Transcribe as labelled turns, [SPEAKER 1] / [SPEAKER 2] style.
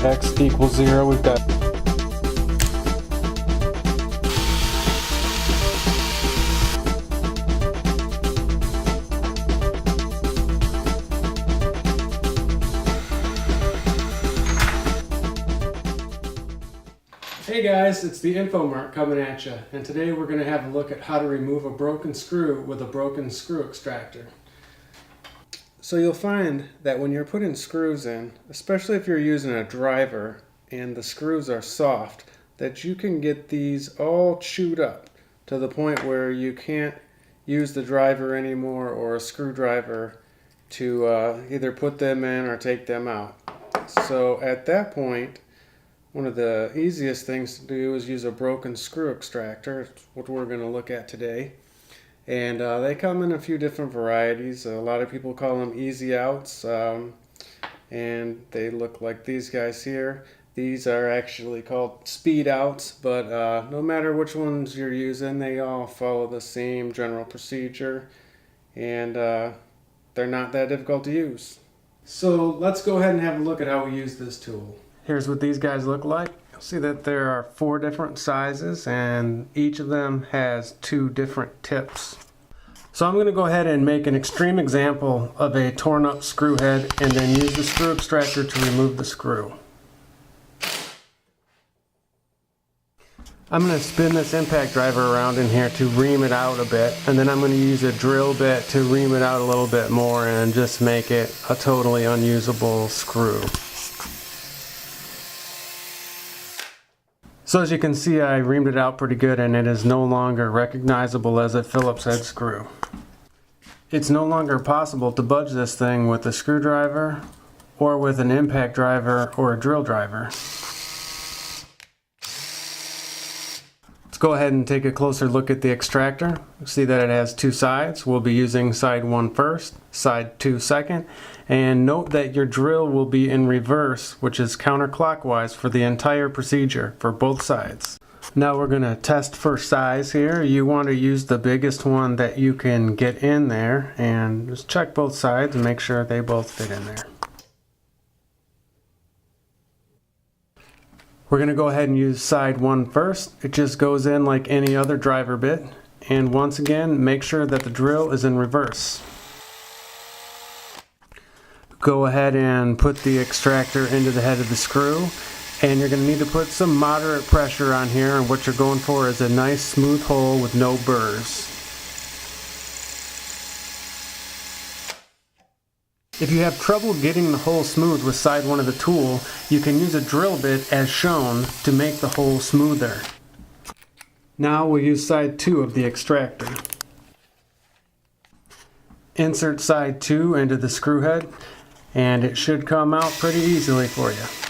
[SPEAKER 1] got x equals 0, we've got Hey guys, it's the Infomark coming at you, and today we're going to have a look at how to remove a broken screw with a broken screw extractor. So you'll find that when you're putting screws in, especially if you're using a driver and the screws are soft, that you can get these all chewed up to the point where you can't use the driver anymore or a screwdriver to either put them in or take them out. So at that point, one of the easiest things to do is use a broken screw extractor. It's what we're going to look at today. And they come in a few different varieties. A lot of people call them easy outs. And they look like these guys here. These are actually called speed outs, but no matter which ones you're using, they all follow the same general procedure. And they're not that difficult to use. So let's go ahead and have a look at how we use this tool. Here's what these guys look like. You'll see that there are 4 different sizes and each of them has 2 different tips. So I'm going to go ahead and make an extreme example of a torn up screw head and then use the screw extractor to remove the screw. I'm going to spin this impact driver around in here to ream it out a bit, and then I'm going to use a drill bit to ream it out a little bit more and just make it a totally unusable screw. So as you can see, I reamed it out pretty good and it is no longer recognizable as a Phillips head screw. It's no longer possible to budge this thing with a screwdriver or with an impact driver or a drill driver. Let's go ahead and take a closer look at the extractor. See that it has 2 sides. We'll be using side 1 first, side 2 second. And note that your drill will be in reverse, which is counterclockwise for the entire procedure for both sides. Now we're going to test for size here. You want to use the biggest one that you can get in there and just check both sides and make sure they both fit in there. We're going to go ahead and use side 1 first. It just goes in like any other driver bit. And once again, make sure that the drill is in reverse. Go ahead and put the extractor into the head of the screw, and you're going to need to put some moderate pressure on here, and what you're going for is a nice smooth hole with no burrs. If you have trouble getting the hole smooth with side 1 of the tool, you can use a drill bit as shown to make the hole smoother. Now we'll use side 2 of the extractor. Insert side 2 into the screw head, and it should come out pretty easily for you.